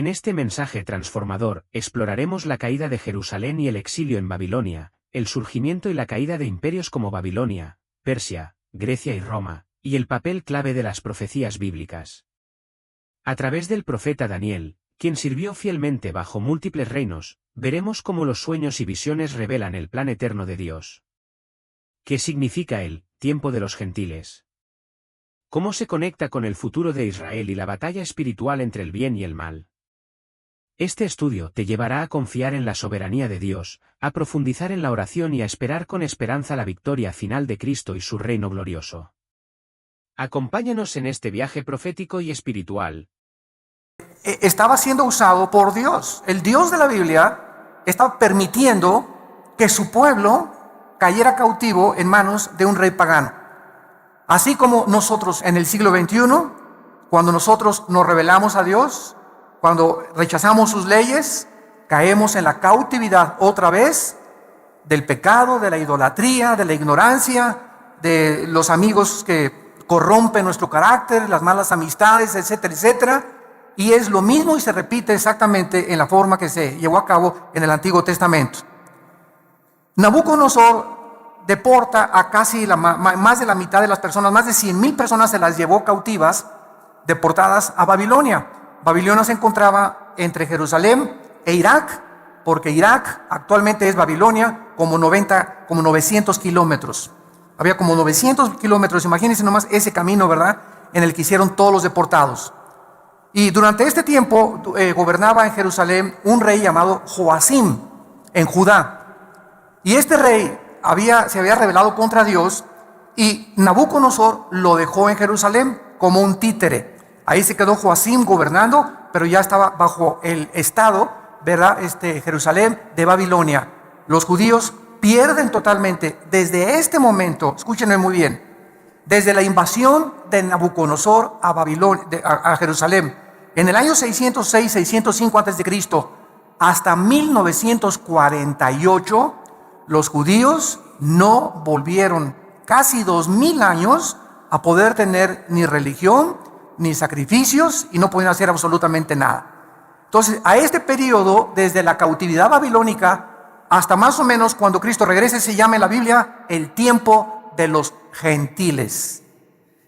En este mensaje transformador, exploraremos la caída de Jerusalén y el exilio en Babilonia, el surgimiento y la caída de imperios como Babilonia, Persia, Grecia y Roma, y el papel clave de las profecías bíblicas. A través del profeta Daniel, quien sirvió fielmente bajo múltiples reinos, veremos cómo los sueños y visiones revelan el plan eterno de Dios. ¿Qué significa el tiempo de los gentiles? ¿Cómo se conecta con el futuro de Israel y la batalla espiritual entre el bien y el mal? Este estudio te llevará a confiar en la soberanía de Dios, a profundizar en la oración y a esperar con esperanza la victoria final de Cristo y su reino glorioso. Acompáñanos en este viaje profético y espiritual. Estaba siendo usado por Dios. El Dios de la Biblia estaba permitiendo que su pueblo cayera cautivo en manos de un rey pagano. Así como nosotros en el siglo XXI, cuando nosotros nos rebelamos a Dios, cuando rechazamos sus leyes, caemos en la cautividad otra vez del pecado, de la idolatría, de la ignorancia, de los amigos que corrompen nuestro carácter, las malas amistades, etcétera, etcétera. Y es lo mismo y se repite exactamente en la forma que se llevó a cabo en el Antiguo Testamento. Nabucodonosor deporta a casi más de la mitad de las personas, más de 100,000 personas se las llevó cautivas, deportadas a Babilonia. Babilonia se encontraba entre Jerusalén e Irak, porque Irak actualmente es Babilonia, como 900 kilómetros. Había como 900 kilómetros, imagínense nomás ese camino, ¿verdad?, en el que hicieron todos los deportados. Y durante este tiempo gobernaba en Jerusalén un rey llamado Joacim, en Judá. Y este rey se había rebelado contra Dios y Nabucodonosor lo dejó en Jerusalén como un títere. Ahí se quedó Joacim gobernando, pero ya estaba bajo el estado, ¿verdad?, Jerusalén de Babilonia. Los judíos pierden totalmente desde este momento, escúchenme muy bien, desde la invasión de Nabucodonosor a Jerusalén, en el año 606-605 a.C., hasta 1948, los judíos no volvieron casi 2000 años a poder tener ni religión, ni sacrificios, y no podían hacer absolutamente nada. Entonces, a este periodo, desde la cautividad babilónica hasta más o menos cuando Cristo regrese, se llama en la Biblia el tiempo de los gentiles.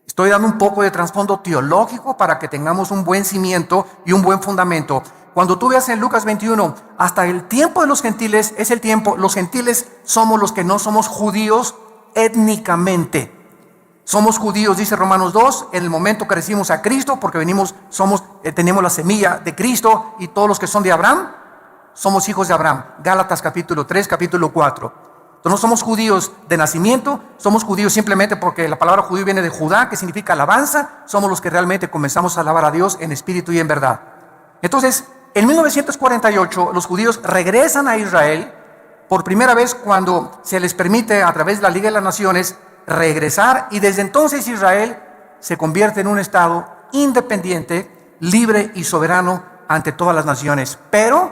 Estoy dando un poco de trasfondo teológico para que tengamos un buen cimiento y un buen fundamento. Cuando tú veas en Lucas 21, hasta el tiempo de los gentiles es el tiempo, los gentiles somos los que no somos judíos étnicamente. Somos judíos, dice Romanos 2, en el momento que recibimos a Cristo, porque tenemos la semilla de Cristo, y todos los que son de Abraham, somos hijos de Abraham. Gálatas capítulo 3, capítulo 4. Entonces no somos judíos de nacimiento, somos judíos simplemente porque la palabra judío viene de Judá, que significa alabanza. Somos los que realmente comenzamos a alabar a Dios en espíritu y en verdad. Entonces, en 1948, los judíos regresan a Israel por primera vez cuando se les permite a través de la Liga de las Naciones regresar, y desde entonces Israel se convierte en un estado independiente, libre y soberano ante todas las naciones. Pero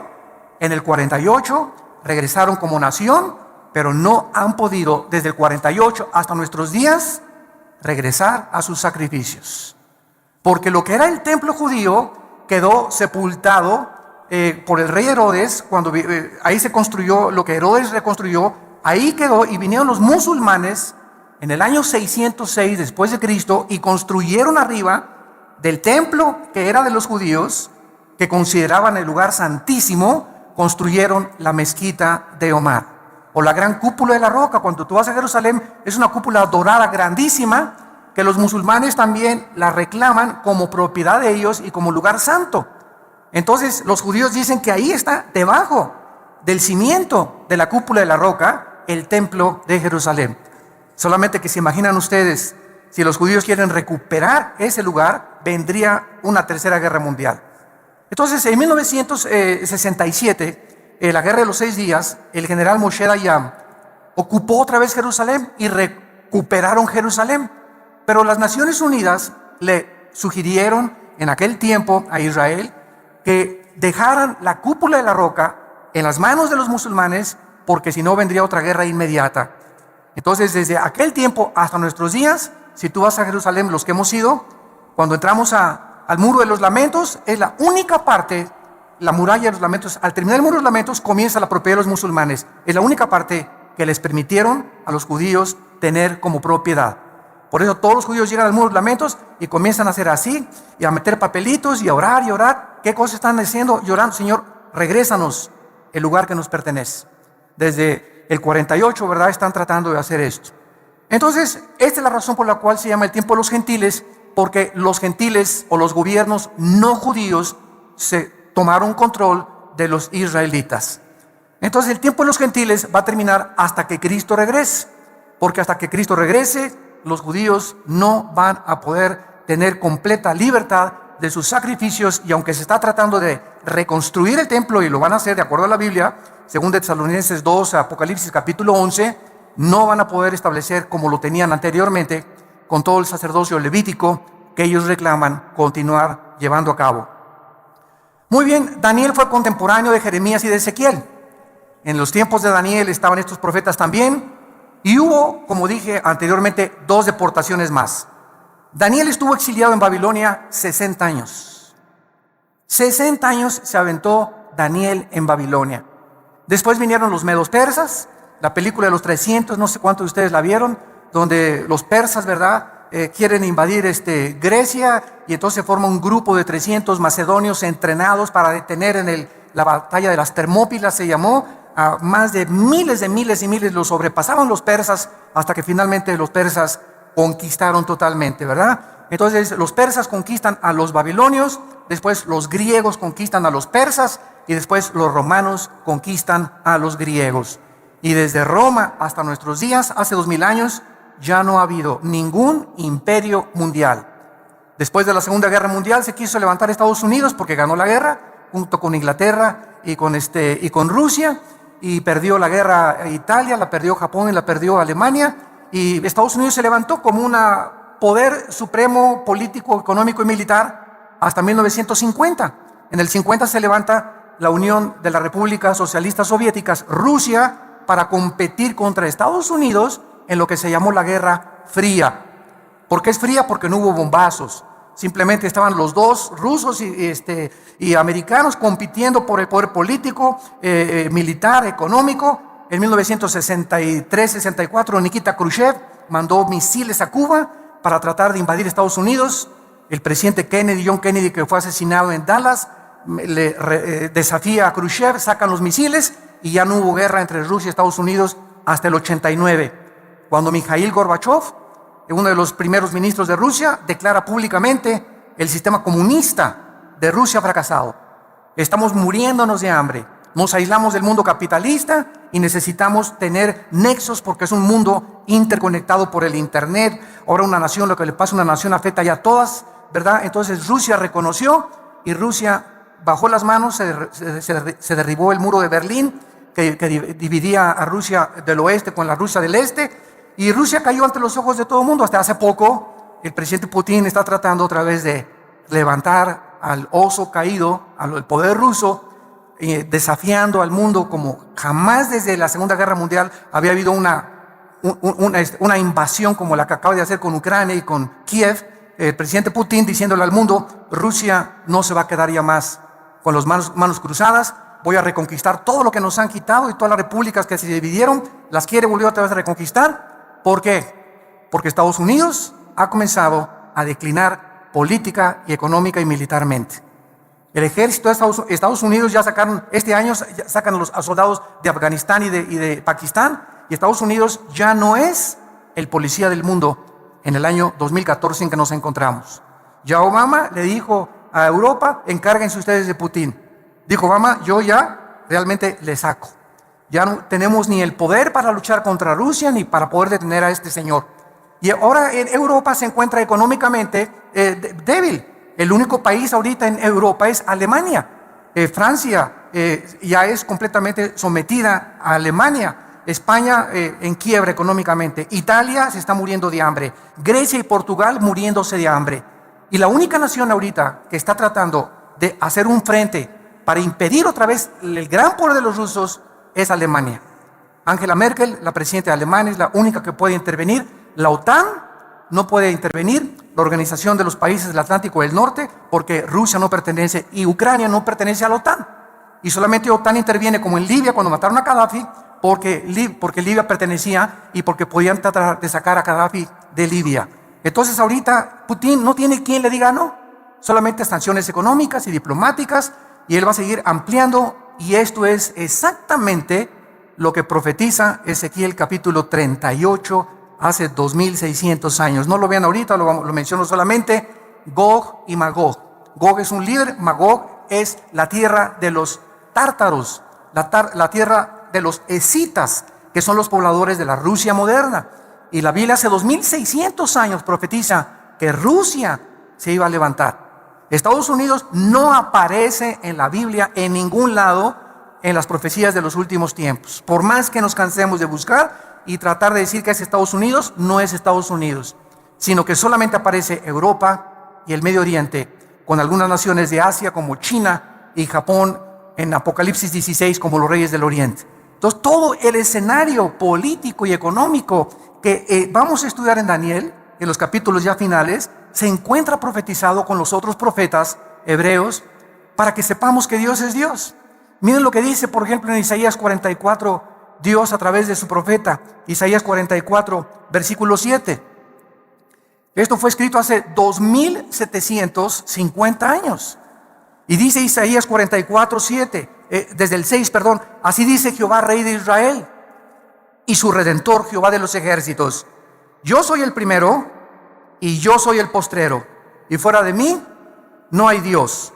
en el 48 regresaron como nación, pero no han podido desde el 48 hasta nuestros días regresar a sus sacrificios, porque lo que era el templo judío quedó sepultado por el rey Herodes. Cuando ahí se construyó lo que Herodes reconstruyó, ahí quedó, y vinieron los musulmanes en el año 606 después de Cristo y construyeron arriba del templo que era de los judíos, que consideraban el lugar santísimo, construyeron la mezquita de Omar, o la gran cúpula de la roca. Cuando tú vas a Jerusalén, es una cúpula dorada grandísima, que los musulmanes también la reclaman como propiedad de ellos y como lugar santo. Entonces los judíos dicen que ahí está, debajo del cimiento de la cúpula de la roca, el templo de Jerusalén. Solamente que se imaginan ustedes, si los judíos quieren recuperar ese lugar, vendría una tercera guerra mundial. Entonces, en 1967, en la guerra de los 6 días, el general Moshe Dayan ocupó otra vez Jerusalén y recuperaron Jerusalén. Pero las Naciones Unidas le sugirieron en aquel tiempo a Israel que dejaran la cúpula de la roca en las manos de los musulmanes, porque si no vendría otra guerra inmediata. Entonces, desde aquel tiempo hasta nuestros días, si tú vas a Jerusalén, los que hemos ido, cuando entramos al Muro de los Lamentos, es la única parte la muralla de los lamentos, al terminar el muro de los lamentos, comienza la propiedad de los musulmanes. Es la única parte que les permitieron a los judíos tener como propiedad. Por eso todos los judíos llegan al muro de los lamentos y comienzan a hacer así, y a meter papelitos, y a orar, y a orar. ¿Qué cosas están haciendo? Llorando: Señor, regrésanos el lugar que nos pertenece. Desde el 48, ¿verdad?, están tratando de hacer esto. Entonces, esta es la razón por la cual se llama el tiempo de los gentiles, porque los gentiles o los gobiernos no judíos se tomaron control de los israelitas. Entonces, el tiempo de los gentiles va a terminar hasta que Cristo regrese, porque hasta que Cristo regrese, los judíos no van a poder tener completa libertad de sus sacrificios, y aunque se está tratando de reconstruir el templo, y lo van a hacer de acuerdo a la Biblia, según Tesalonicenses 2, Apocalipsis capítulo 11, no van a poder establecer como lo tenían anteriormente, con todo el sacerdocio levítico que ellos reclaman continuar llevando a cabo. Muy bien, Daniel fue contemporáneo de Jeremías y de Ezequiel. En los tiempos de Daniel estaban estos profetas también, y hubo, como dije anteriormente, 2 deportaciones más. Daniel estuvo exiliado en Babilonia 60 años. 60 años se aventó Daniel en Babilonia. Después vinieron los medos persas, la película de los 300, no sé cuántos de ustedes la vieron, donde los persas, ¿verdad?, quieren invadir Grecia, y entonces se forma un grupo de 300 macedonios entrenados para detener en la batalla de las Termópilas, se llamó. A más de miles y miles los sobrepasaban los persas, hasta que finalmente los persas conquistaron totalmente, ¿verdad? Entonces los persas conquistan a los babilonios, después los griegos conquistan a los persas, y después los romanos conquistan a los griegos. Y desde Roma hasta nuestros días, hace 2000 años, ya no ha habido ningún imperio mundial. Después de la Segunda Guerra Mundial se quiso levantar Estados Unidos porque ganó la guerra junto con Inglaterra y con Rusia, y perdió la guerra Italia, la perdió Japón y la perdió Alemania, y Estados Unidos se levantó como un poder supremo político, económico y militar hasta 1950. En el 50 se levanta la Unión de las Repúblicas Socialistas Soviéticas, Rusia, para competir contra Estados Unidos en lo que se llamó la Guerra Fría. ¿Por qué es fría? Porque no hubo bombazos. Simplemente estaban los dos, rusos y americanos, compitiendo por el poder político, militar, económico. En 1963-64, Nikita Khrushchev mandó misiles a Cuba para tratar de invadir Estados Unidos. El presidente Kennedy, John Kennedy, que fue asesinado en Dallas, desafía a Khrushchev, sacan los misiles, y ya no hubo guerra entre Rusia y Estados Unidos hasta el 89, cuando Mikhail Gorbachev, uno de los primeros ministros de Rusia, declara públicamente el sistema comunista de Rusia fracasado. Estamos muriéndonos de hambre, nos aislamos del mundo capitalista y necesitamos tener nexos, porque es un mundo interconectado por el internet. Ahora una nación, lo que le pasa a una nación afecta ya a todas, ¿verdad? Entonces Rusia reconoció, y Rusia bajó las manos, se derribó el muro de Berlín que dividía a Rusia del oeste con la Rusia del este, y Rusia cayó ante los ojos de todo el mundo. Hasta hace poco el presidente Putin está tratando otra vez de levantar al oso caído, al poder ruso, desafiando al mundo como jamás desde la Segunda Guerra Mundial había habido una invasión como la que acaba de hacer con Ucrania y con Kiev. El presidente Putin diciéndole al mundo: Rusia no se va a quedar ya más con las manos cruzadas, voy a reconquistar todo lo que nos han quitado, y todas las repúblicas que se dividieron las quiere volver otra vez a reconquistar. ¿Por qué? Porque Estados Unidos ha comenzado a declinar política y económica y militarmente. El ejército de Estados Unidos ya sacaron, este año sacan a soldados de Afganistán y de Pakistán, y Estados Unidos ya no es el policía del mundo en el año 2014 en que nos encontramos. Ya Obama le dijo a Europa: encárguense ustedes de Putin. Dijo Obama: yo ya realmente le saco. Ya no tenemos ni el poder para luchar contra Rusia ni para poder detener a este señor. Y ahora en Europa se encuentra económicamente débil. El único país ahorita en Europa es Alemania. Francia ya es completamente sometida a Alemania. España en quiebra económicamente. Italia se está muriendo de hambre. Grecia y Portugal muriéndose de hambre. Y la única nación ahorita que está tratando de hacer un frente para impedir otra vez el gran poder de los rusos es Alemania. Angela Merkel, la presidenta de Alemania, es la única que puede intervenir. La OTAN no puede intervenir la Organización de los Países del Atlántico del Norte, porque Rusia no pertenece y Ucrania no pertenece a la OTAN. Y solamente OTAN interviene, como en Libia cuando mataron a Gaddafi, porque Libia pertenecía y porque podían tratar de sacar a Gaddafi de Libia. Entonces ahorita Putin no tiene quien le diga no, solamente sanciones económicas y diplomáticas, y él va a seguir ampliando, y esto es exactamente lo que profetiza Ezequiel capítulo 38 hace 2600 años. No lo vean ahorita, lo menciono solamente. Gog y Magog. Gog es un líder, Magog es la tierra de los tártaros, la tierra de los escitas, que son los pobladores de la Rusia moderna. Y la Biblia hace 2600 años profetiza que Rusia se iba a levantar. Estados Unidos no aparece en la Biblia en ningún lado en las profecías de los últimos tiempos. Por más que nos cansemos de buscar y tratar de decir que es Estados Unidos, no es Estados Unidos, sino que solamente aparece Europa y el Medio Oriente, con algunas naciones de Asia como China y Japón en Apocalipsis 16 como los reyes del Oriente. Entonces todo el escenario político y económico que vamos a estudiar en Daniel, en los capítulos ya finales, se encuentra profetizado con los otros profetas hebreos para que sepamos que Dios es Dios. Miren lo que dice, por ejemplo, en Isaías 44, Dios a través de su profeta, Isaías 44, versículo 7. Esto fue escrito hace 2750 años. Y dice Isaías 44, 7, desde el 6, perdón, así dice Jehová, Rey de Israel, y su Redentor, Jehová de los ejércitos. Yo soy el primero y yo soy el postrero, y fuera de mí no hay Dios.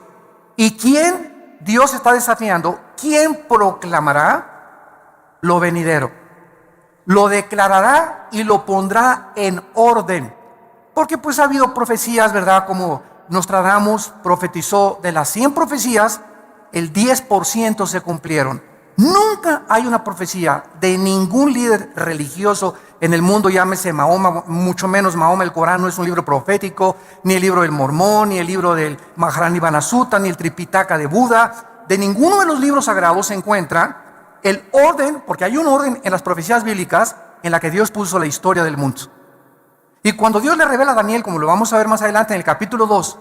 ¿Y quién? Dios está desafiando, ¿quién proclamará lo venidero? Lo declarará y lo pondrá en orden. Porque pues ha habido profecías, ¿verdad? Como Nostradamus profetizó, de las 100 profecías, el 10% se cumplieron. Nunca hay una profecía de ningún líder religioso en el mundo, llámese Mahoma, mucho menos Mahoma. El Corán no es un libro profético, ni el libro del Mormón, ni el libro del Maharanibana Sutta, ni el Tripitaka de Buda. De ninguno de los libros sagrados se encuentra el orden, porque hay un orden en las profecías bíblicas en la que Dios puso la historia del mundo. Y cuando Dios le revela a Daniel, como lo vamos a ver más adelante en el capítulo 2,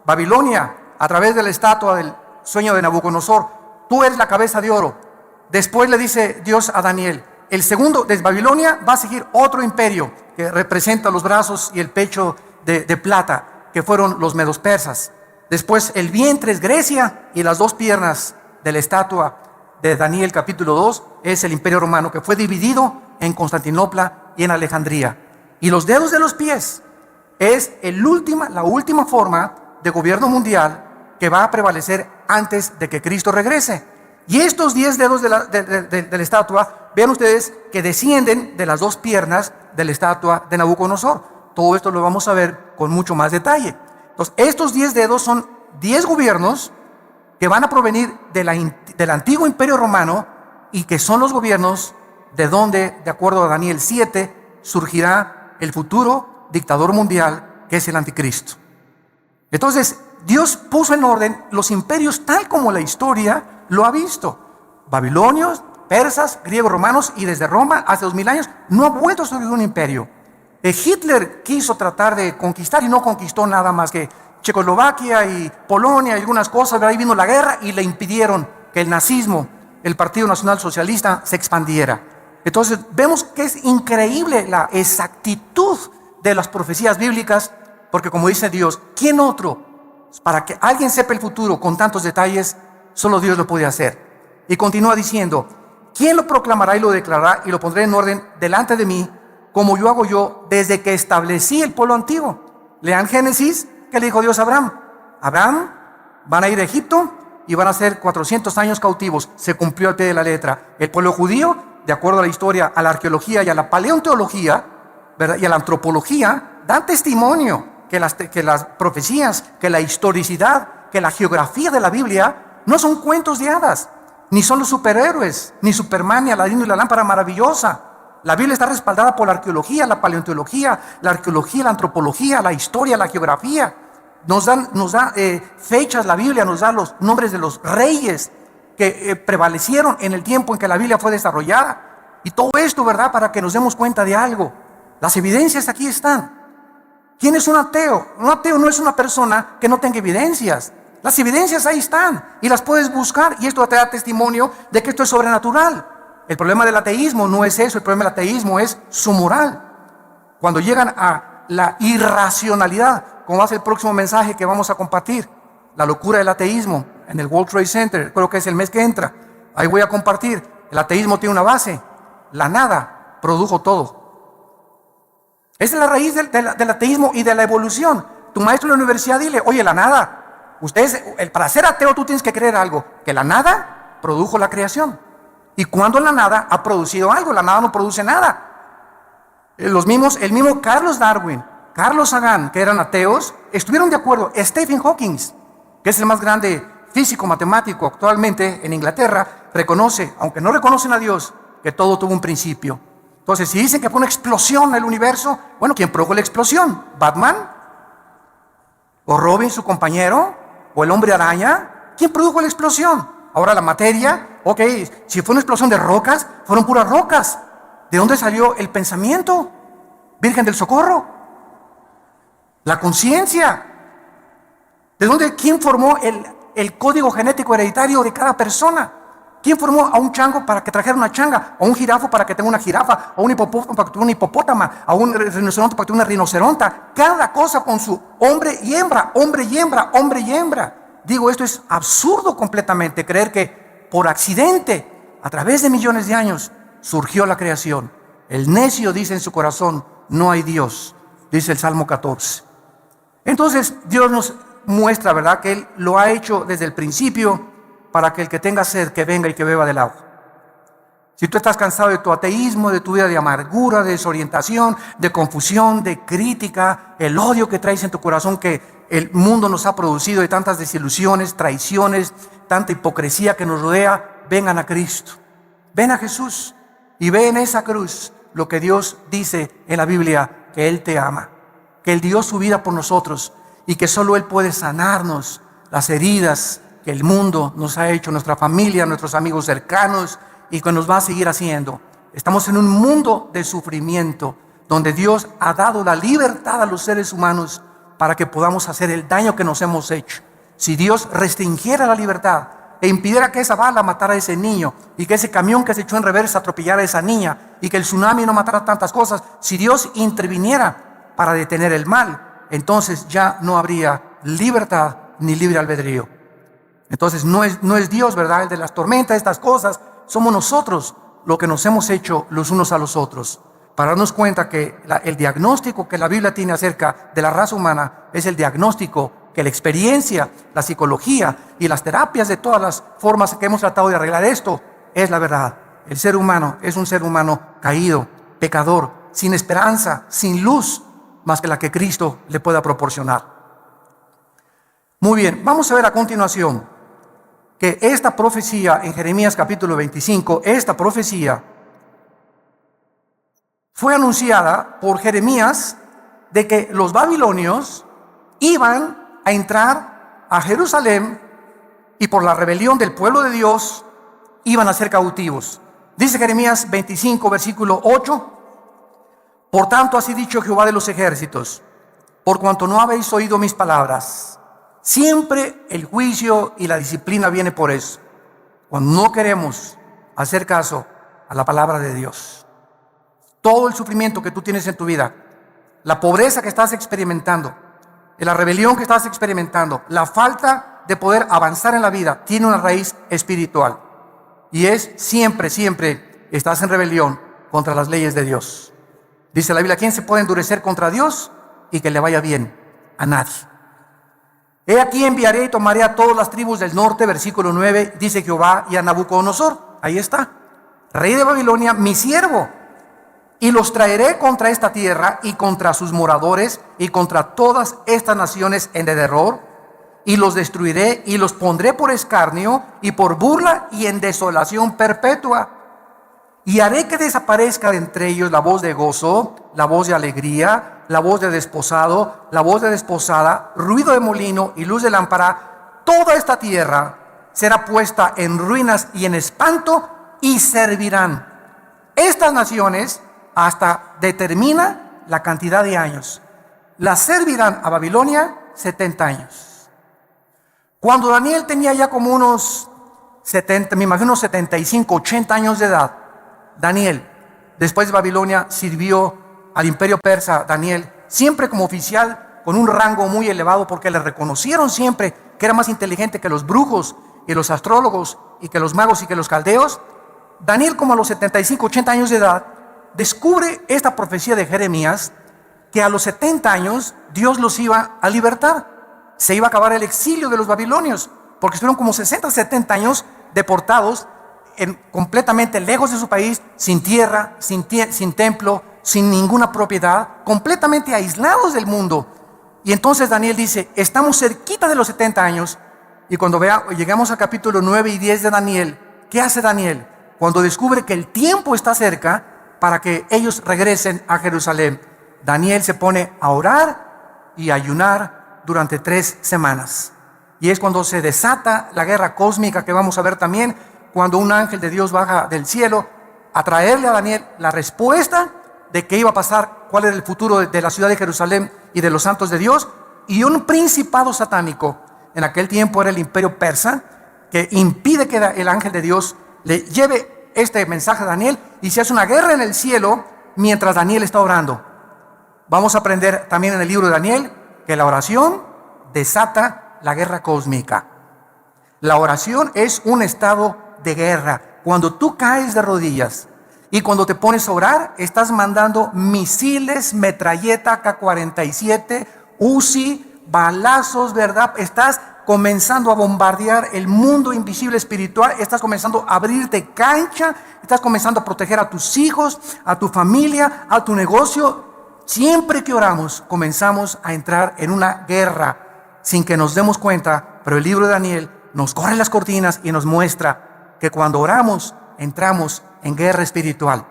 Babilonia, a través de la estatua del sueño de Nabucodonosor, tú eres la cabeza de oro. Después le dice Dios a Daniel, el segundo, desde Babilonia va a seguir otro imperio que representa los brazos y el pecho de plata, que fueron los medos persas. Después el vientre es Grecia y las dos piernas de la estatua de Daniel capítulo 2 es el imperio romano, que fue dividido en Constantinopla y en Alejandría. Y los dedos de los pies es la última forma de gobierno mundial que va a prevalecer antes de que Cristo regrese. Y estos 10 dedos de la estatua, vean ustedes que descienden de las dos piernas de la estatua de Nabucodonosor. Todo esto lo vamos a ver con mucho más detalle. Entonces, estos 10 dedos son 10 gobiernos que van a provenir del antiguo imperio romano, y que son los gobiernos de donde, de acuerdo a Daniel 7, surgirá el futuro dictador mundial, que es el anticristo. Entonces, Dios puso en orden los imperios tal como la historia lo ha visto. Babilonios, persas, griegos, romanos, y desde Roma hace 2000 años no ha vuelto a surgir un imperio. Hitler quiso tratar de conquistar y no conquistó nada más que Checoslovaquia y Polonia y algunas cosas. De ahí vino la guerra y le impidieron que el nazismo, el Partido Nacional Socialista, se expandiera. Entonces vemos que es increíble la exactitud de las profecías bíblicas, porque como dice Dios, ¿quién otro? Para que alguien sepa el futuro con tantos detalles, solo Dios lo puede hacer. Y continúa diciendo, ¿quién lo proclamará y lo declarará y lo pondré en orden delante de mí, como yo hago yo desde que establecí el pueblo antiguo? Lean Génesis, ¿qué le dijo Dios a Abraham? Abraham, van a ir a Egipto y van a ser 400 años cautivos. Se cumplió al pie de la letra. El pueblo judío, de acuerdo a la historia, a la arqueología y a la paleontología, ¿verdad?, y a la antropología, dan testimonio que las profecías, que la historicidad, que la geografía de la Biblia no son cuentos de hadas, ni son los superhéroes, ni Superman, ni Aladino y la lámpara maravillosa. La Biblia está respaldada por la arqueología, la paleontología, la antropología, la historia, la geografía. Nos da fechas la Biblia, nos da los nombres de los reyes que prevalecieron en el tiempo en que la Biblia fue desarrollada. Y todo esto, ¿verdad?, para que nos demos cuenta de algo. Las evidencias aquí están. ¿Quién es un ateo? Un ateo no es una persona que no tenga evidencias. Las evidencias ahí están y las puedes buscar, y esto te da testimonio de que esto es sobrenatural. El problema del ateísmo no es eso, el problema del ateísmo es su moral. Cuando llegan a la irracionalidad, como va a ser el próximo mensaje que vamos a compartir, la locura del ateísmo en el World Trade Center, creo que es el mes que entra, ahí voy a compartir. El ateísmo tiene una base: la nada produjo todo. Esa es la raíz del ateísmo y de la evolución. Tu maestro en la universidad, dile: oye, la nada, para ser ateo tú tienes que creer algo, que la nada produjo la creación. Y cuando la nada ha producido algo, la nada no produce nada. El mismo Carlos Darwin, Carlos Sagan, que eran ateos, estuvieron de acuerdo. Stephen Hawking, que es el más grande físico matemático actualmente en Inglaterra, reconoce, aunque no reconocen a Dios, que todo tuvo un principio. Entonces, si dicen que fue una explosión en el universo, bueno, ¿quién produjo la explosión? ¿Batman? ¿O Robin, su compañero? ¿O el hombre araña? ¿Quién produjo la explosión? Ahora la materia, ok, si fue una explosión de rocas, fueron puras rocas. ¿De dónde salió el pensamiento? Virgen del Socorro. La conciencia. ¿De dónde? ¿Quién formó el código genético hereditario de cada persona? ¿Quién formó a un chango para que trajera una changa? ¿A un jirafo para que tenga una jirafa? ¿A un hipopótamo para que tenga una hipopótama? ¿A un rinoceronte para que tenga una rinoceronta? Cada cosa con su hombre y hembra, hombre y hembra, hombre y hembra. Digo, esto es absurdo completamente, creer que por accidente, a través de millones de años, surgió la creación. El necio dice en su corazón: no hay Dios, dice el Salmo 14. Entonces Dios nos muestra, ¿verdad?, que Él lo ha hecho desde el principio para que el que tenga sed, que venga y que beba del agua. Si tú estás cansado de tu ateísmo, de tu vida de amargura, de desorientación, de confusión, de crítica, el odio que traes en tu corazón que el mundo nos ha producido, de tantas desilusiones, traiciones, tanta hipocresía que nos rodea, vengan a Cristo. Ven a Jesús y ve en esa cruz lo que Dios dice en la Biblia, que Él te ama, que Él dio su vida por nosotros y que solo Él puede sanarnos las heridas que el mundo nos ha hecho, nuestra familia, nuestros amigos cercanos, y que nos va a seguir haciendo. Estamos en un mundo de sufrimiento donde Dios ha dado la libertad a los seres humanos para que podamos hacer el daño que nos hemos hecho. Si Dios restringiera la libertad e impidiera que esa bala matara a ese niño, y que ese camión que se echó en reversa atropellara a esa niña, y que el tsunami no matara tantas cosas, si Dios interviniera para detener el mal, entonces ya no habría libertad ni libre albedrío. Entonces no es Dios, ¿verdad?, el de las tormentas, estas cosas. Somos nosotros lo que nos hemos hecho los unos a los otros, para darnos cuenta que el diagnóstico que la Biblia tiene acerca de la raza humana es el diagnóstico que la experiencia, la psicología y las terapias de todas las formas que hemos tratado de arreglar esto es la verdad. El ser humano es un ser humano caído, pecador, sin esperanza, sin luz más que la que Cristo le pueda proporcionar. Muy bien, vamos a ver a continuación que esta profecía en Jeremías capítulo 25, esta profecía fue anunciada por Jeremías de que los babilonios iban a entrar a Jerusalén y por la rebelión del pueblo de Dios iban a ser cautivos. Dice Jeremías 25, versículo 8: por tanto así dicho Jehová de los ejércitos, por cuanto no habéis oído mis palabras. Siempre el juicio y la disciplina viene por eso, cuando no queremos hacer caso a la palabra de Dios. Todo el sufrimiento que tú tienes en tu vida, la pobreza que estás experimentando, la rebelión que estás experimentando, la falta de poder avanzar en la vida, tiene una raíz espiritual. Y es siempre estás en rebelión contra las leyes de Dios. Dice la Biblia: ¿quién se puede endurecer contra Dios y que le vaya bien? A nadie. He aquí enviaré y tomaré a todas las tribus del norte, versículo 9, dice Jehová, y a Nabucodonosor, ahí está, rey de Babilonia, mi siervo, y los traeré contra esta tierra y contra sus moradores y contra todas estas naciones en derredor, y los destruiré y los pondré por escarnio y por burla y en desolación perpetua. Y haré que desaparezca de entre ellos la voz de gozo, la voz de alegría, la voz de desposado, la voz de desposada, ruido de molino y luz de lámpara. Toda esta tierra será puesta en ruinas y en espanto, y servirán estas naciones hasta determina la cantidad de años. la servirán a Babilonia 70 años. Cuando Daniel tenía ya como unos 70, me imagino 75, 80 años de edad, Daniel, después de Babilonia, sirvió al imperio persa. Daniel, siempre como oficial, con un rango muy elevado, porque le reconocieron siempre que era más inteligente que los brujos y los astrólogos y que los magos y que los caldeos. Daniel, como a los 75, 80 años de edad, descubre esta profecía de Jeremías, que a los 70 años Dios los iba a libertar. Se iba a acabar el exilio de los babilonios, porque estuvieron como 60, 70 años deportados, completamente lejos de su país, sin tierra, sin templo, sin ninguna propiedad, completamente aislados del mundo. Y entonces Daniel dice, estamos cerquita de los 70 años, y cuando llegamos al capítulo 9 y 10 de Daniel, ¿qué hace Daniel? Cuando descubre que el tiempo está cerca para que ellos regresen a Jerusalén, Daniel se pone a orar y a ayunar durante 3 semanas. Y es cuando se desata la guerra cósmica, que vamos a ver también, cuando un ángel de Dios baja del cielo a traerle a Daniel la respuesta de qué iba a pasar, cuál era el futuro de la ciudad de Jerusalén y de los santos de Dios. Y un principado satánico, en aquel tiempo era el imperio persa, que impide que el ángel de Dios le lleve este mensaje a Daniel, y se hace una guerra en el cielo mientras Daniel está orando. Vamos a aprender también en el libro de Daniel que la oración desata la guerra cósmica. La oración es un estado de guerra. Cuando tú caes de rodillas y cuando te pones a orar, estás mandando misiles, metralleta, K-47, Uzi, balazos, ¿verdad? Estás comenzando a bombardear el mundo invisible espiritual, estás comenzando a abrirte cancha, estás comenzando a proteger a tus hijos, a tu familia, a tu negocio. Siempre que oramos, comenzamos a entrar en una guerra sin que nos demos cuenta, pero el libro de Daniel nos corre las cortinas y nos muestra que cuando oramos, entramos en guerra espiritual.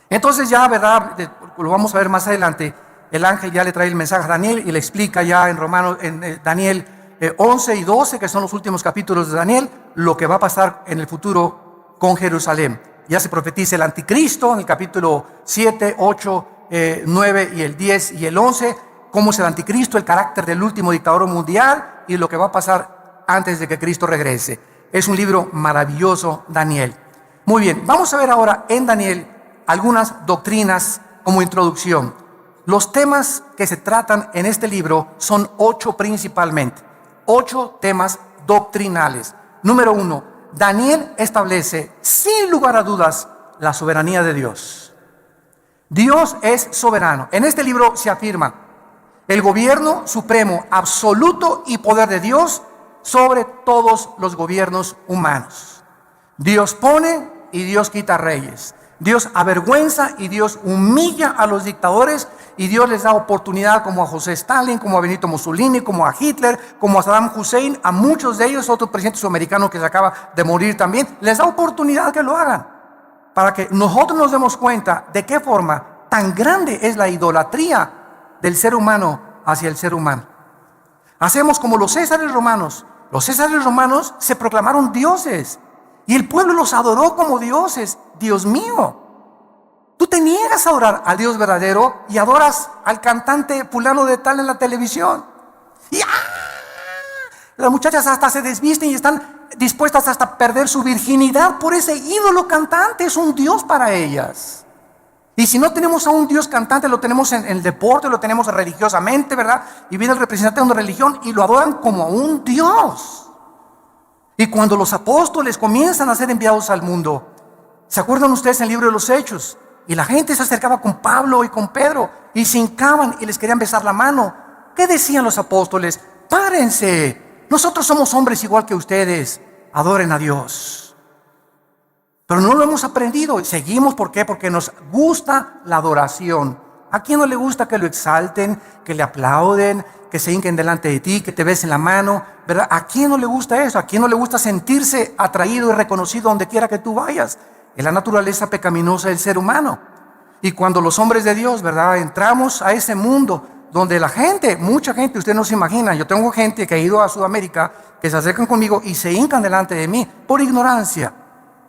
Entonces ya, ¿verdad? Lo vamos a ver más adelante. El ángel ya le trae el mensaje a Daniel y le explica ya en Daniel 11 y 12, que son los últimos capítulos de Daniel, lo que va a pasar en el futuro con Jerusalén. Ya se profetiza el anticristo en el capítulo 7, 8, 9 y el 10 y el 11, cómo es el anticristo, el carácter del último dictador mundial y lo que va a pasar antes de que Cristo regrese. Es un libro maravilloso, Daniel. Muy bien, vamos a ver ahora en Daniel algunas doctrinas como introducción. Los temas que se tratan en este libro son 8 principalmente. 8 temas doctrinales. Número 1, Daniel establece sin lugar a dudas la soberanía de Dios. Dios es soberano. En este libro se afirma el gobierno supremo, absoluto y poder de Dios sobre todos los gobiernos humanos. Dios pone y Dios quita reyes. Dios avergüenza y Dios humilla a los dictadores, y Dios les da oportunidad, como a José Stalin, como a Benito Mussolini, como a Hitler, como a Saddam Hussein, a muchos de ellos, otro presidente sudamericano que se acaba de morir también. Les da oportunidad que lo hagan, para que nosotros nos demos cuenta de qué forma tan grande es la idolatría del ser humano hacia el ser humano. Hacemos como los césares romanos. Los césares romanos se proclamaron dioses y el pueblo los adoró como dioses. Dios mío, tú te niegas a adorar al Dios verdadero y adoras al cantante fulano de tal en la televisión. Y las muchachas hasta se desvisten y están dispuestas hasta a perder su virginidad por ese ídolo cantante. Es un Dios para ellas. Y si no tenemos a un Dios cantante, lo tenemos en el deporte, lo tenemos religiosamente, ¿verdad? Y viene el representante de una religión y lo adoran como a un Dios. Y cuando los apóstoles comienzan a ser enviados al mundo, ¿se acuerdan ustedes en el libro de los Hechos? Y la gente se acercaba con Pablo y con Pedro y se hincaban y les querían besar la mano. ¿Qué decían los apóstoles? Párense, nosotros somos hombres igual que ustedes, adoren a Dios. Pero no lo hemos aprendido. Seguimos, ¿por qué? Porque nos gusta la adoración. ¿A quién no le gusta que lo exalten, que le aplauden, que se hinquen delante de ti, que te besen la mano, ¿verdad? ¿A quién no le gusta eso? ¿A quién no le gusta sentirse atraído y reconocido donde quiera que tú vayas? Es la naturaleza pecaminosa del ser humano. Y cuando los hombres de Dios, ¿verdad?, entramos a ese mundo donde la gente, mucha gente, usted no se imagina, yo tengo gente que ha ido a Sudamérica, que se acercan conmigo y se hincan delante de mí por ignorancia,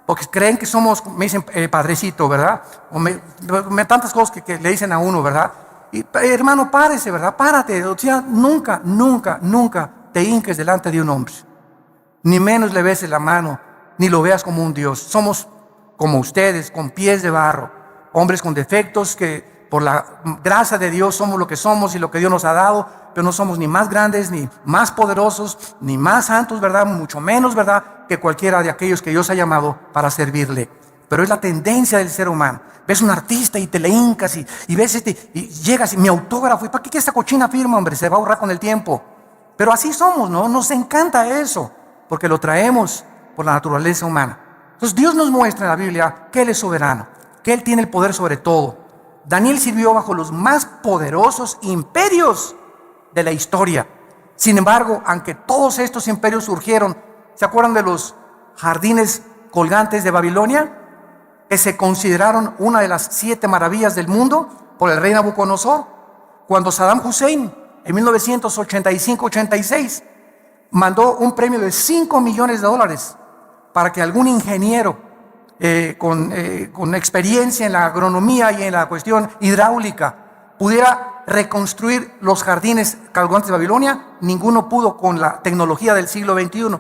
porque creen que somos, me dicen padrecito, ¿verdad? O tantas cosas que le dicen a uno, ¿verdad? Y, hermano, párese, ¿verdad? Párate. O sea, nunca, nunca, nunca te hinques delante de un hombre. Ni menos le beses la mano, ni lo veas como un Dios. Somos como ustedes, con pies de barro. Hombres con defectos que por la gracia de Dios somos lo que somos y lo que Dios nos ha dado, pero no somos ni más grandes, ni más poderosos, ni más santos, ¿verdad? Mucho menos, ¿verdad?, que cualquiera de aquellos que Dios ha llamado para servirle. Pero es la tendencia del ser humano. Ves un artista y te le hincas y ves y llegas y mi autógrafo, ¿y para qué esta cochina firma, hombre? Se va a ahorrar con el tiempo. Pero así somos, ¿no? Nos encanta eso, porque lo traemos por la naturaleza humana. Entonces Dios nos muestra en la Biblia que Él es soberano, que Él tiene el poder sobre todo. Daniel sirvió bajo los más poderosos imperios de la historia. Sin embargo, aunque todos estos imperios surgieron, ¿se acuerdan de los jardines colgantes de Babilonia? Que se consideraron una de las 7 maravillas del mundo por el rey Nabucodonosor. Cuando Saddam Hussein, en 1985-86, mandó un premio de $5 millones para que algún ingeniero con experiencia en la agronomía y en la cuestión hidráulica pudiera reconstruir los jardines colgantes de Babilonia. Ninguno pudo con la tecnología del siglo XXI,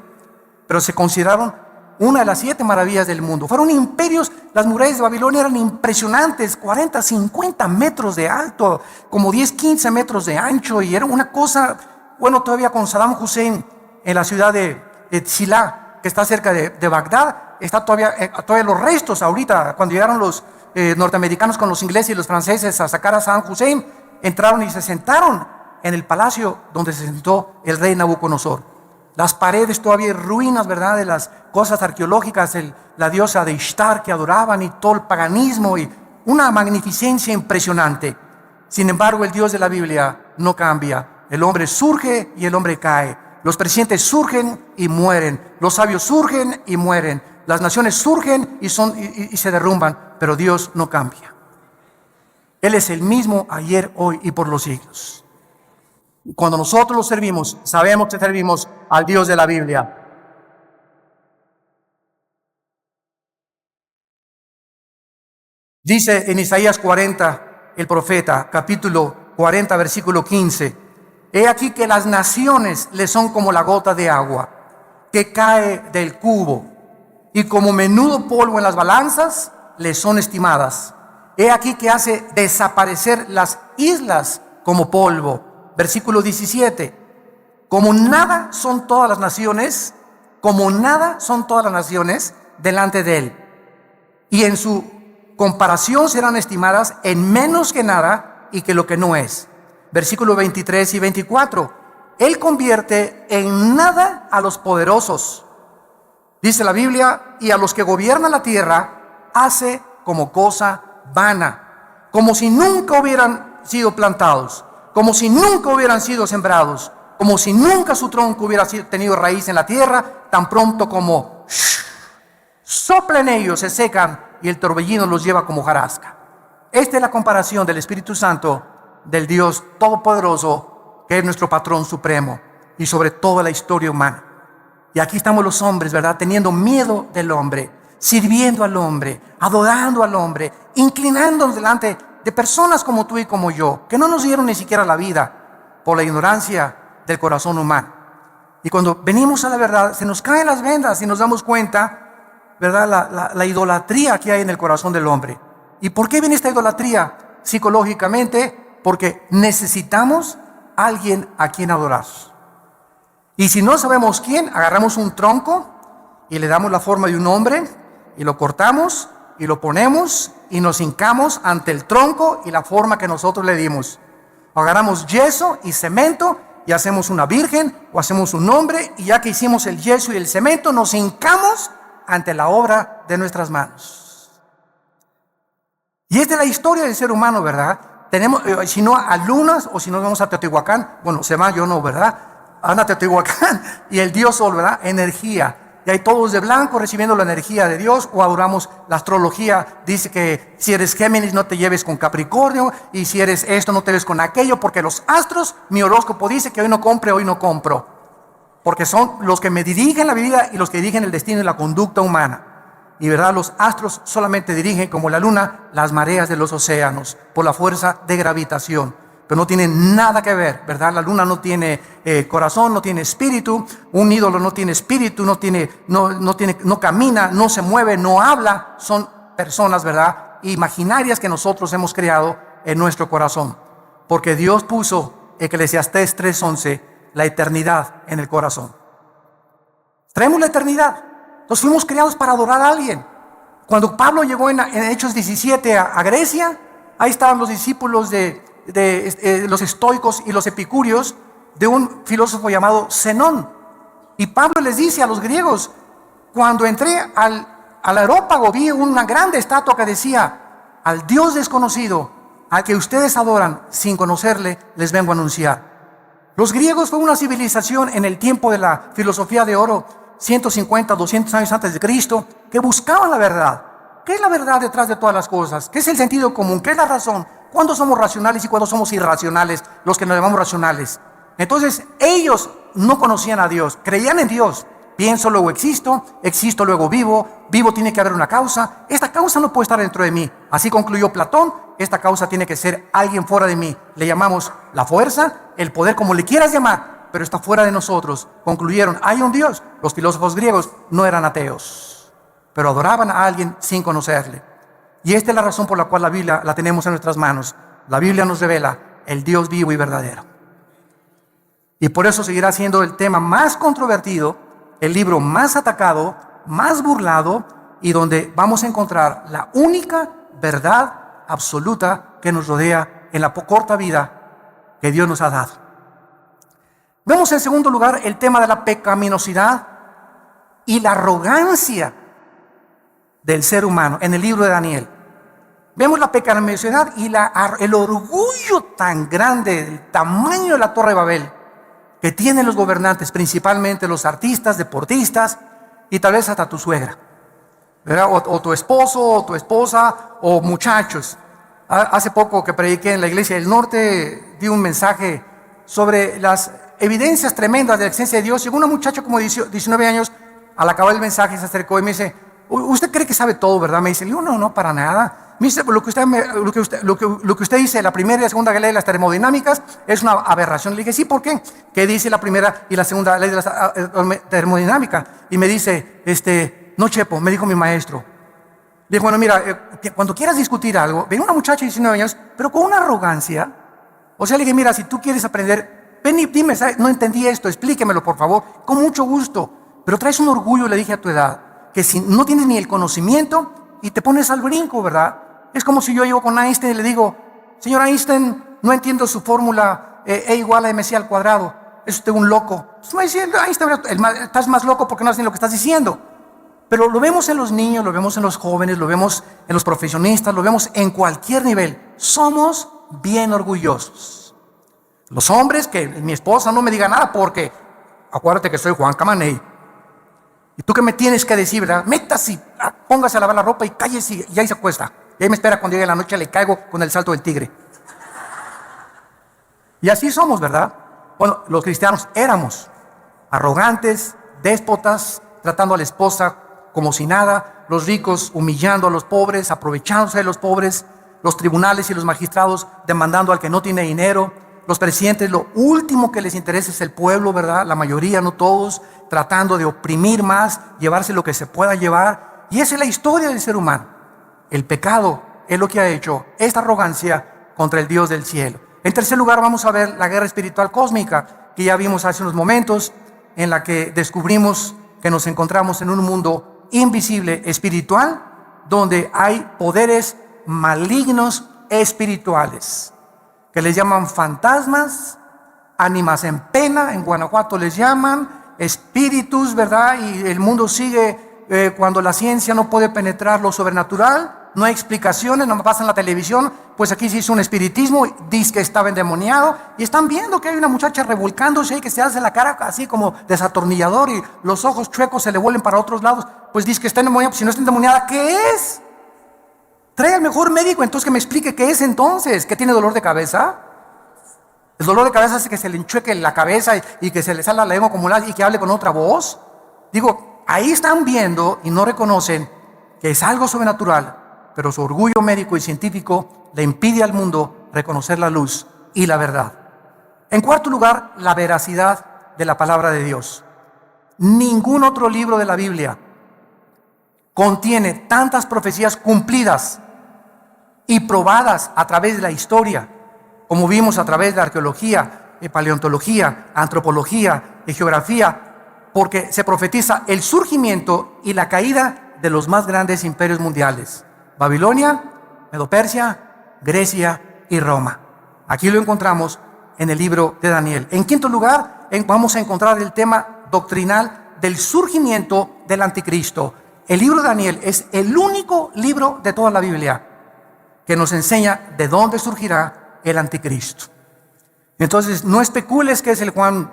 pero se consideraron una de las 7 maravillas del mundo. Fueron imperios. Las murallas de Babilonia eran impresionantes, 40, 50 metros de alto, como 10, 15 metros de ancho, y era una cosa, bueno, todavía con Saddam Hussein en la ciudad de Tsilá, que está cerca de Bagdad, está todavía los restos. Ahorita, cuando llegaron los norteamericanos con los ingleses y los franceses a sacar a Saddam Hussein, entraron y se sentaron en el palacio donde se sentó el rey Nabucodonosor. Las paredes todavía hay ruinas, ¿verdad?, de las cosas arqueológicas, la diosa de Ishtar que adoraban, y todo el paganismo, y una magnificencia impresionante. Sin embargo, el Dios de la Biblia no cambia. El hombre surge y el hombre cae. Los presidentes surgen y mueren. Los sabios surgen y mueren. Las naciones surgen y se derrumban, pero Dios no cambia. Él es el mismo ayer, hoy y por los siglos. Cuando nosotros lo servimos, sabemos que servimos al Dios de la Biblia. Dice en Isaías 40, el profeta, capítulo 40, versículo 15: he aquí que las naciones le son como la gota de agua que cae del cubo, y como menudo polvo en las balanzas le son estimadas. He aquí que hace desaparecer las islas como polvo. Versículo 17: como nada son todas las naciones, como nada son todas las naciones delante de él, y en su comparación serán estimadas en menos que nada y que lo que no es. Versículo 23 y 24: él convierte en nada a los poderosos, dice la Biblia, y a los que gobiernan la tierra hace como cosa vana, como si nunca hubieran sido plantados, como si nunca hubieran sido sembrados, como si nunca su tronco hubiera tenido raíz en la tierra. Tan pronto como soplen ellos, se secan, y el torbellino los lleva como hojarasca. Esta es la comparación del Espíritu Santo, del Dios Todopoderoso, que es nuestro patrón supremo y sobre toda la historia humana. Y aquí estamos los hombres, ¿verdad?, teniendo miedo del hombre, sirviendo al hombre, adorando al hombre, inclinándonos delante de personas como tú y como yo, que no nos dieron ni siquiera la vida por la ignorancia del corazón humano. Y cuando venimos a la verdad, se nos caen las vendas y nos damos cuenta, ¿verdad?, la idolatría que hay en el corazón del hombre. ¿Y por qué viene esta idolatría? Psicológicamente, porque necesitamos a alguien a quien adorar. Y si no sabemos quién, agarramos un tronco y le damos la forma de un hombre y lo cortamos y lo ponemos y nos hincamos ante el tronco y la forma que nosotros le dimos. Agarramos yeso y cemento y hacemos una virgen o hacemos un hombre, y ya que hicimos el yeso y el cemento, nos hincamos ante la obra de nuestras manos. Y esta es la historia del ser humano, ¿verdad? Tenemos, si no a Lunas, o si no vamos a Teotihuacán, bueno, se va, yo no, ¿verdad? Anda a Teotihuacán y el Dios Sol, ¿verdad? Energía. Y hay todos de blanco recibiendo la energía de Dios. O adoramos la astrología. Dice que si eres Géminis no te lleves con Capricornio, y si eres esto no te lleves con aquello, porque los astros, mi horóscopo dice que hoy no compre, hoy no compro, porque son los que me dirigen la vida y los que dirigen el destino y la conducta humana. Y verdad, los astros solamente dirigen, como la luna, las mareas de los océanos por la fuerza de gravitación. Pero no tiene nada que ver, ¿verdad? La luna no tiene corazón, no tiene espíritu. Un ídolo no tiene espíritu, no camina, no se mueve, no habla. Son personas, ¿verdad?, imaginarias que nosotros hemos creado en nuestro corazón. Porque Dios puso, Eclesiastés 3:11, la eternidad en el corazón. Traemos la eternidad. Nos fuimos creados para adorar a alguien. Cuando Pablo llegó en Hechos 17 a Grecia, ahí estaban los discípulos de los estoicos y los epicúreos de un filósofo llamado Zenón. Y Pablo les dice a los griegos: cuando entré al aerópago, vi una grande estatua que decía: al Dios desconocido, al que ustedes adoran sin conocerle, les vengo a anunciar. Los griegos fue una civilización en el tiempo de la filosofía de oro, 150, 200 años antes de Cristo, que buscaban la verdad. ¿Qué es la verdad detrás de todas las cosas? ¿Qué es el sentido común? ¿Qué es la razón? ¿Cuándo somos racionales y cuándo somos irracionales, los que nos llamamos racionales? Entonces, ellos no conocían a Dios, creían en Dios. Pienso, luego existo, existo, luego vivo, vivo, tiene que haber una causa. Esta causa no puede estar dentro de mí. Así concluyó Platón: esta causa tiene que ser alguien fuera de mí. Le llamamos la fuerza, el poder, como le quieras llamar, pero está fuera de nosotros. Concluyeron: hay un Dios. Los filósofos griegos no eran ateos, pero adoraban a alguien sin conocerle. Y esta es la razón por la cual la Biblia la tenemos en nuestras manos. La Biblia nos revela el Dios vivo y verdadero. Y por eso seguirá siendo el tema más controvertido, el libro más atacado, más burlado, y donde vamos a encontrar la única verdad absoluta que nos rodea en la corta vida que Dios nos ha dado. Vemos en segundo lugar el tema de la pecaminosidad y la arrogancia del ser humano en el libro de Daniel. Vemos la pecaminosidad y el orgullo tan grande, el tamaño de la Torre de Babel que tienen los gobernantes, principalmente los artistas, deportistas y tal vez hasta tu suegra, ¿verdad? O tu esposo, o tu esposa, o muchachos. Hace poco que prediqué en la iglesia del norte, di un mensaje sobre las evidencias tremendas de la existencia de Dios. Llegó una muchacha como 19 años, al acabar el mensaje se acercó y me dice: ¿usted cree que sabe todo, verdad? Me dice. Le digo: no, para nada. Me dice: lo que usted dice, la primera y la segunda ley de las termodinámicas, es una aberración. Le dije: sí, ¿por qué? ¿Qué dice la primera y la segunda ley de la termodinámica? Y me dice: no, Chepo, me dijo mi maestro. Le dije: bueno, mira, cuando quieras discutir algo, ven una muchacha de 19 años, pero con una arrogancia. O sea, le dije: mira, si tú quieres aprender, ven y dime, ¿sabes? No entendí esto, explíquemelo, por favor, con mucho gusto. Pero traes un orgullo, le dije, a tu edad, que si no tienes ni el conocimiento y te pones al brinco, ¿verdad? Es como si yo llego con Einstein y le digo: señor Einstein, no entiendo su fórmula E igual a mc al cuadrado. Es usted un loco. Pues me dice Einstein: estás más loco porque no haces lo que estás diciendo. Pero lo vemos en los niños, lo vemos en los jóvenes, lo vemos en los profesionistas, lo vemos en cualquier nivel. Somos bien orgullosos. Los hombres, que mi esposa no me diga nada porque acuérdate que soy Juan Camaney. Y tú que me tienes que decir, ¿verdad? Métase, póngase a lavar la ropa y cállese y ahí se acuesta. Y ahí me espera cuando llegue la noche, le caigo con el salto del tigre. Y así somos, ¿verdad? Bueno, los cristianos éramos arrogantes, déspotas, tratando a la esposa como si nada, los ricos humillando a los pobres, aprovechándose de los pobres, los tribunales y los magistrados demandando al que no tiene dinero, los presidentes, lo último que les interesa es el pueblo, ¿verdad? La mayoría, no todos, tratando de oprimir más, llevarse lo que se pueda llevar. Y esa es la historia del ser humano. El pecado es lo que ha hecho esta arrogancia contra el Dios del cielo. En tercer lugar, vamos a ver la guerra espiritual cósmica, que ya vimos hace unos momentos, en la que descubrimos que nos encontramos en un mundo invisible espiritual, donde hay poderes malignos espirituales, que les llaman fantasmas, ánimas en pena, en Guanajuato les llaman espíritus, ¿verdad? Y el mundo sigue cuando la ciencia no puede penetrar lo sobrenatural, no hay explicaciones, no me pasa en la televisión, pues aquí se hizo un espiritismo, dice que estaba endemoniado, y están viendo que hay una muchacha revolcándose y que se hace la cara así como desatornillador y los ojos chuecos se le vuelven para otros lados, pues dice que está endemoniada. Pues si no está endemoniada, ¿qué es? Trae al mejor médico entonces que me explique qué es entonces. ¿Qué tiene dolor de cabeza? El dolor de cabeza hace que se le enchueque la cabeza y que se le salga la lengua acumulada y que hable con otra voz. Digo, ahí están viendo y no reconocen que es algo sobrenatural, pero su orgullo médico y científico le impide al mundo reconocer la luz y la verdad. En cuarto lugar, la veracidad de la palabra de Dios. Ningún otro libro de la Biblia contiene tantas profecías cumplidas y probadas a través de la historia, como vimos a través de la arqueología, de paleontología, antropología, de geografía, porque se profetiza el surgimiento y la caída de los más grandes imperios mundiales: Babilonia, Medo-Persia, Grecia y Roma. Aquí lo encontramos en el libro de Daniel. En quinto lugar, vamos a encontrar el tema doctrinal del surgimiento del anticristo. El libro de Daniel es el único libro de toda la Biblia que nos enseña de dónde surgirá el anticristo. Entonces, no especules que es Juan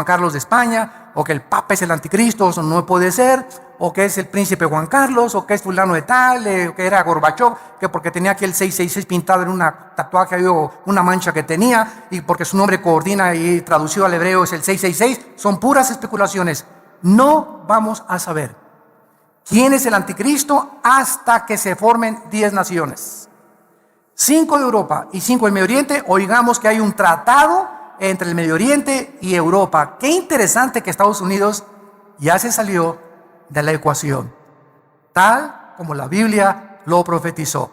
Carlos de España, o que el Papa es el anticristo, eso no puede ser, o que es el príncipe Juan Carlos, o que es fulano de tal, o que era Gorbachov, que porque tenía aquí el 666 pintado en una tatuaje o una mancha que tenía, y porque su nombre coordina y traducido al hebreo es el 666, son puras especulaciones. No vamos a saber quién es el anticristo hasta que se formen 10 naciones. 5 de Europa y 5 del Medio Oriente. Oigamos que hay un tratado entre el Medio Oriente y Europa. Qué interesante que Estados Unidos ya se salió de la ecuación, tal como la Biblia lo profetizó.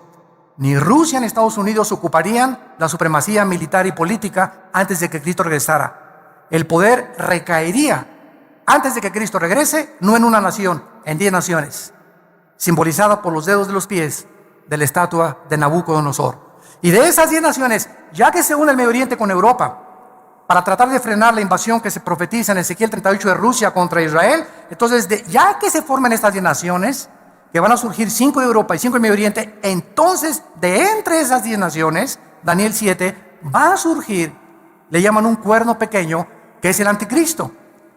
Ni Rusia ni Estados Unidos ocuparían la supremacía militar y política antes de que Cristo regresara. El poder recaería antes de que Cristo regrese, no en una nación, en 10 naciones, simbolizada por los dedos de los pies de la estatua de Nabucodonosor. Y de esas 10 naciones, ya que se une el Medio Oriente con Europa para tratar de frenar la invasión que se profetiza en Ezequiel 38 de Rusia contra Israel, entonces ya que se formen estas 10 naciones, que van a surgir 5 de Europa y 5 del Medio Oriente, entonces de entre esas 10 naciones, Daniel 7, va a surgir, le llaman un cuerno pequeño, que es el anticristo.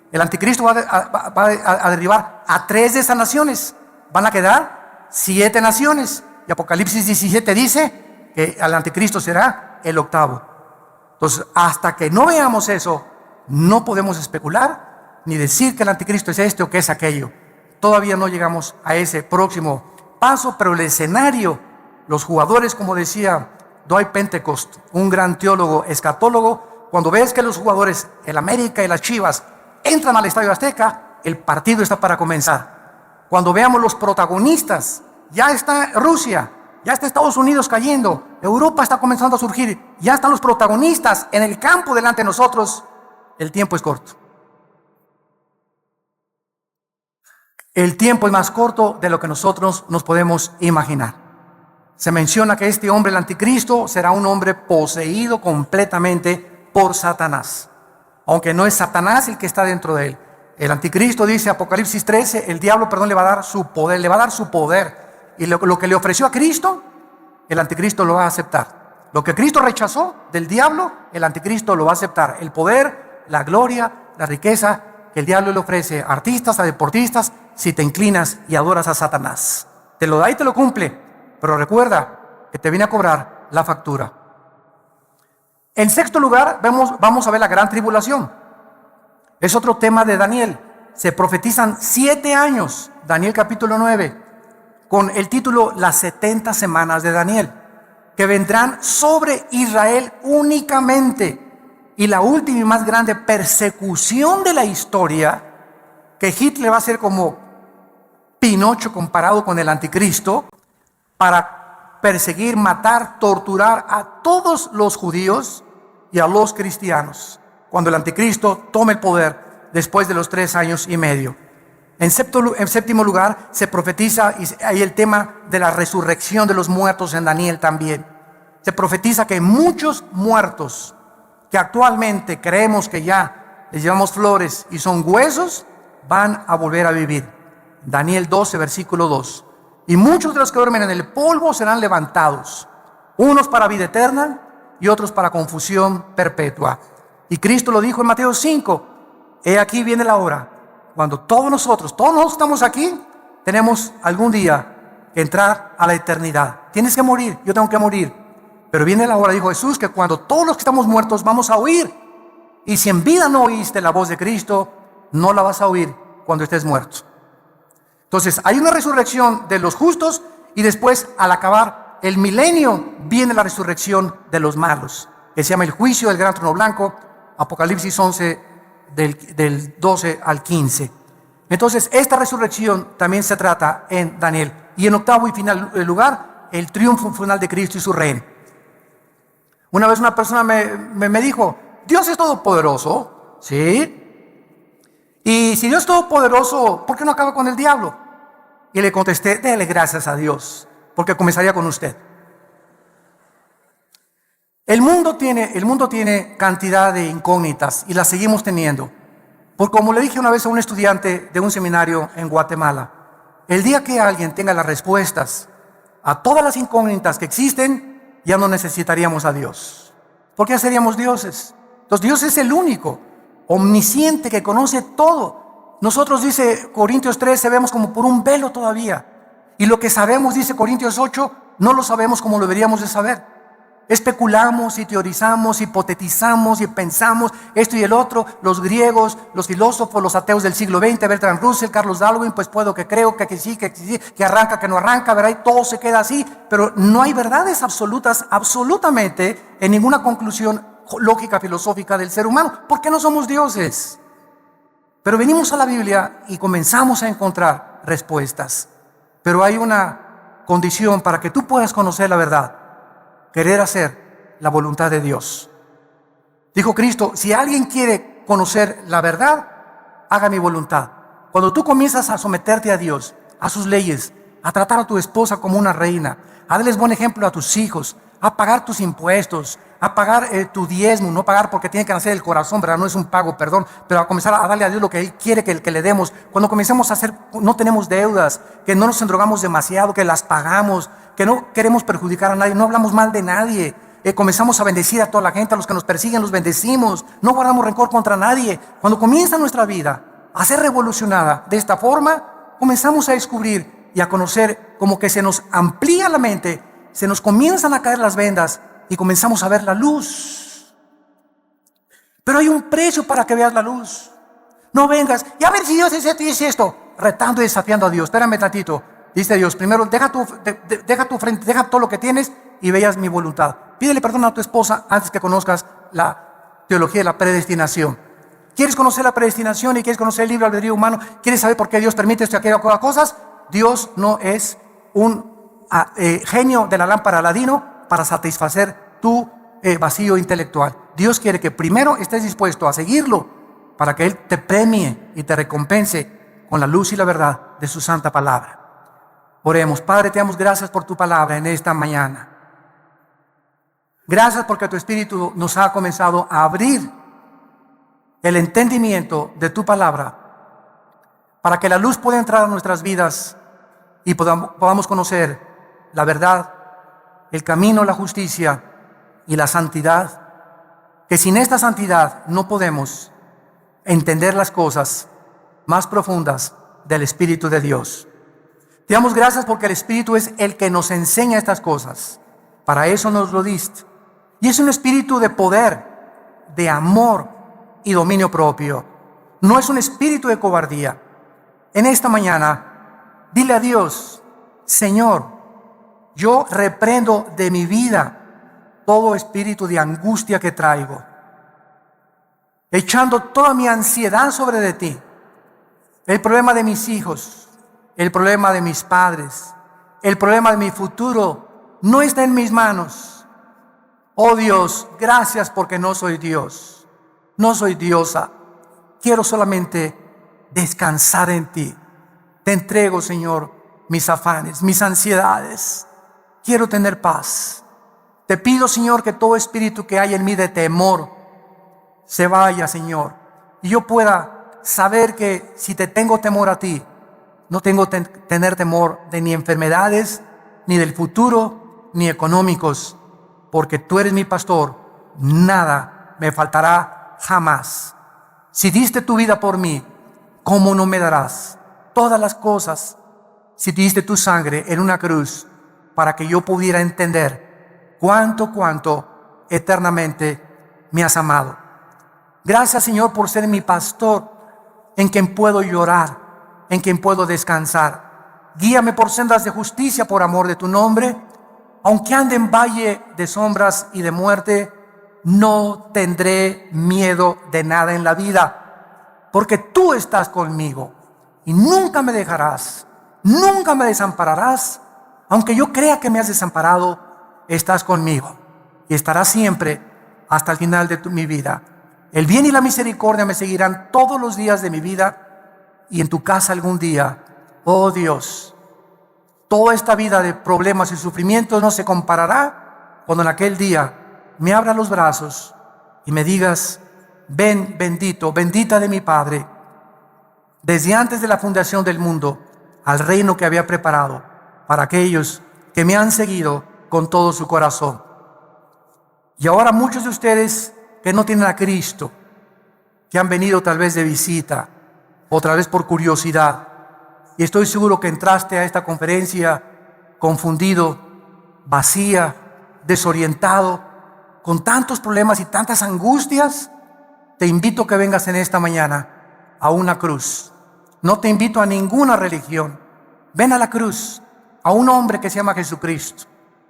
El anticristo va a derribar a 3 de esas naciones. Van a quedar 7 naciones. Y Apocalipsis 17 dice que el anticristo será el 8º. Entonces, hasta que no veamos eso, no podemos especular ni decir que el anticristo es este o que es aquello. Todavía no llegamos a ese próximo paso, pero el escenario, los jugadores, como decía Dwight Pentecost, un gran teólogo escatólogo, cuando ves que los jugadores, el América y las Chivas, entran al Estadio Azteca, el partido está para comenzar. Cuando veamos los protagonistas, ya está Rusia, ya está Estados Unidos cayendo, Europa está comenzando a surgir, ya están los protagonistas en el campo delante de nosotros, el tiempo es corto. El tiempo es más corto de lo que nosotros nos podemos imaginar. Se menciona que este hombre, el anticristo, será un hombre poseído completamente por Satanás. Aunque no es Satanás el que está dentro de él. El anticristo, dice Apocalipsis 13, el diablo, le va a dar su poder, Y lo que le ofreció a Cristo, el anticristo lo va a aceptar. Lo que Cristo rechazó del diablo, el anticristo lo va a aceptar. El poder, la gloria, la riqueza que el diablo le ofrece a artistas, a deportistas, si te inclinas y adoras a Satanás. Te lo da y te lo cumple, pero recuerda que te viene a cobrar la factura. En sexto lugar, vamos a ver la gran tribulación. Es otro tema de Daniel. Se profetizan 7 años, Daniel capítulo 9, con el título Las 70 semanas de Daniel, que vendrán sobre Israel únicamente. Y la última y más grande persecución de la historia, que Hitler va a ser como Pinocho comparado con el anticristo, para perseguir, matar, torturar a todos los judíos y a los cristianos, cuando el anticristo tome el poder después de los 3 años y medio. En séptimo lugar, se profetiza, y hay el tema de la resurrección de los muertos en Daniel también. Se profetiza que muchos muertos que actualmente creemos que ya les llevamos flores y son huesos, van a volver a vivir. Daniel 12, versículo 2. Y muchos de los que duermen en el polvo serán levantados, unos para vida eterna y otros para confusión perpetua. Y Cristo lo dijo en Mateo 5, he aquí viene la hora, cuando todos nosotros estamos aquí, tenemos algún día que entrar a la eternidad. Tienes que morir, yo tengo que morir. Pero viene la hora, dijo Jesús, que cuando todos los que estamos muertos vamos a oír. Y si en vida no oíste la voz de Cristo, no la vas a oír cuando estés muerto. Entonces, hay una resurrección de los justos y después, al acabar el milenio, viene la resurrección de los malos, que se llama el juicio del gran trono blanco, Apocalipsis 11, del 12 al 15. Entonces, esta resurrección también se trata en Daniel. Y en octavo y final lugar, el triunfo final de Cristo y su reino. Una vez una persona me dijo, Dios es todopoderoso, ¿sí? Y si Dios es todopoderoso, ¿por qué no acaba con el diablo? Y le contesté, déle gracias a Dios, porque comenzaría con usted. El mundo tiene cantidad de incógnitas y las seguimos teniendo. Porque como le dije una vez a un estudiante de un seminario en Guatemala, el día que alguien tenga las respuestas a todas las incógnitas que existen, ya no necesitaríamos a Dios. Porque ya seríamos dioses. Entonces Dios es el único, omnisciente, que conoce todo. Nosotros, dice Corintios 13, vemos como por un velo todavía. Y lo que sabemos, dice Corintios 8, no lo sabemos como lo deberíamos de saber. Especulamos y teorizamos, hipotetizamos y pensamos esto y el otro. Los griegos, los filósofos, los ateos del siglo XX, Bertrand Russell, Carlos Darwin, pues puedo que creo, que sí, que arranca, que no arranca, ¿verdad? Y todo se queda así, pero no hay verdades absolutas, absolutamente, en ninguna conclusión lógica, filosófica del ser humano, porque no somos dioses. Pero venimos a la Biblia y comenzamos a encontrar respuestas. Pero hay una condición para que tú puedas conocer la verdad: querer hacer la voluntad de Dios. Dijo Cristo, si alguien quiere conocer la verdad, haga mi voluntad. Cuando tú comienzas a someterte a Dios, a sus leyes, a tratar a tu esposa como una reina, a darles buen ejemplo a tus hijos, a pagar tus impuestos, a pagar tu diezmo, no pagar porque tiene que nacer el corazón, ¿verdad? No es un pago, perdón, pero a comenzar a darle a Dios lo que Él quiere que le demos. Cuando comencemos a hacer, no tenemos deudas, que no nos endrogamos demasiado, que las pagamos, que no queremos perjudicar a nadie, no hablamos mal de nadie, comenzamos a bendecir a toda la gente, a los que nos persiguen los bendecimos, no guardamos rencor contra nadie. Cuando comienza nuestra vida a ser revolucionada de esta forma, comenzamos a descubrir y a conocer, como que se nos amplía la mente, se nos comienzan a caer las vendas y comenzamos a ver la luz. Pero hay un precio para que veas la luz. No vengas y a ver si Dios dice esto, retando y desafiando a Dios. Espérame tantito. Dice Dios, primero deja tu frente, deja todo lo que tienes y veas mi voluntad. Pídele perdón a tu esposa antes que conozcas la teología de la predestinación. ¿Quieres conocer la predestinación y quieres conocer el libre albedrío humano? ¿Quieres saber por qué Dios permite esto y aquello cosas? Dios no es un genio de la lámpara Aladino para satisfacer tu vacío intelectual. Dios quiere que primero estés dispuesto a seguirlo para que Él te premie y te recompense con la luz y la verdad de su santa palabra. Oremos. Padre, te damos gracias por tu palabra en esta mañana. Gracias porque tu Espíritu nos ha comenzado a abrir el entendimiento de tu palabra para que la luz pueda entrar a nuestras vidas y podamos conocer la verdad, el camino, la justicia y la santidad, que sin esta santidad no podemos entender las cosas más profundas del Espíritu de Dios. Te damos gracias porque el Espíritu es el que nos enseña estas cosas. Para eso nos lo diste. Y es un espíritu de poder, de amor y dominio propio. No es un espíritu de cobardía. En esta mañana, dile a Dios: Señor, yo reprendo de mi vida todo espíritu de angustia que traigo, echando toda mi ansiedad sobre de ti. El problema de mis hijos, el problema de mis padres, el problema de mi futuro no está en mis manos. Oh Dios, gracias porque no soy Dios, no soy diosa. Quiero solamente descansar en ti. Te entrego, Señor, mis afanes, mis ansiedades. Quiero tener paz. Te pido, Señor, que todo espíritu que hay en mí de temor se vaya, Señor, y yo pueda saber que si te tengo temor a ti, no tengo que tener temor de ni enfermedades, ni del futuro, ni económicos, porque tú eres mi pastor, nada me faltará jamás. Si diste tu vida por mí, ¿cómo no me darás todas las cosas? Si diste tu sangre en una cruz para que yo pudiera entender cuánto eternamente me has amado. Gracias, Señor, por ser mi pastor, en quien puedo llorar, en quien puedo descansar. Guíame por sendas de justicia por amor de tu nombre. Aunque ande en valle de sombras y de muerte, no tendré miedo de nada en la vida, porque tú estás conmigo y nunca me dejarás, nunca me desampararás. Aunque yo crea que me has desamparado, estás conmigo y estarás siempre hasta el final de mi vida. El bien y la misericordia me seguirán todos los días de mi vida, y en tu casa algún día, oh Dios, toda esta vida de problemas y sufrimientos no se comparará cuando en aquel día me abra los brazos y me digas: ven, bendito, bendita de mi Padre, desde antes de la fundación del mundo, al reino que había preparado para aquellos que me han seguido con todo su corazón. Y ahora muchos de ustedes que no tienen a Cristo, que han venido tal vez de visita, otra vez por curiosidad, y estoy seguro que entraste a esta conferencia confundido, vacía, desorientado, con tantos problemas y tantas angustias. Te invito a que vengas en esta mañana a una cruz. No te invito a ninguna religión. Ven a la cruz, a un hombre que se llama Jesucristo,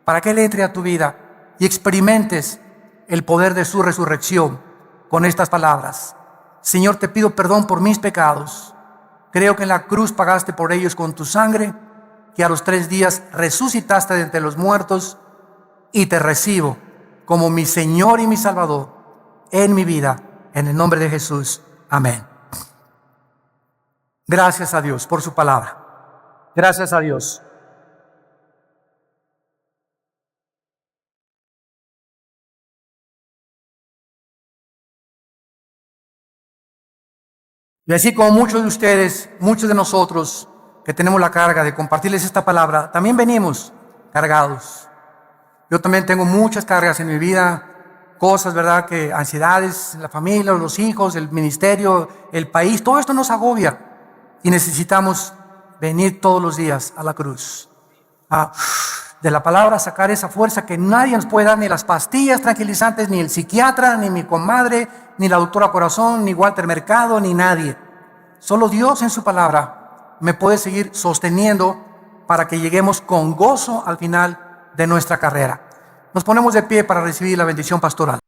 para que Él entre a tu vida y experimentes el poder de su resurrección con estas palabras: Señor, te pido perdón por mis pecados. Creo que en la cruz pagaste por ellos con tu sangre, que a los 3 días resucitaste de entre los muertos, y te recibo como mi Señor y mi Salvador en mi vida, en el nombre de Jesús. Amén. Gracias a Dios por su palabra. Gracias a Dios. Y así como muchos de ustedes, muchos de nosotros que tenemos la carga de compartirles esta palabra, también venimos cargados. Yo también tengo muchas cargas en mi vida, cosas, ¿verdad?, que ansiedades, la familia, los hijos, el ministerio, el país, todo esto nos agobia y necesitamos venir todos los días a la cruz. De la palabra sacar esa fuerza que nadie nos puede dar, ni las pastillas tranquilizantes, ni el psiquiatra, ni mi comadre, ni la doctora Corazón, ni Walter Mercado, ni nadie. Solo Dios en su palabra me puede seguir sosteniendo para que lleguemos con gozo al final de nuestra carrera. Nos ponemos de pie para recibir la bendición pastoral.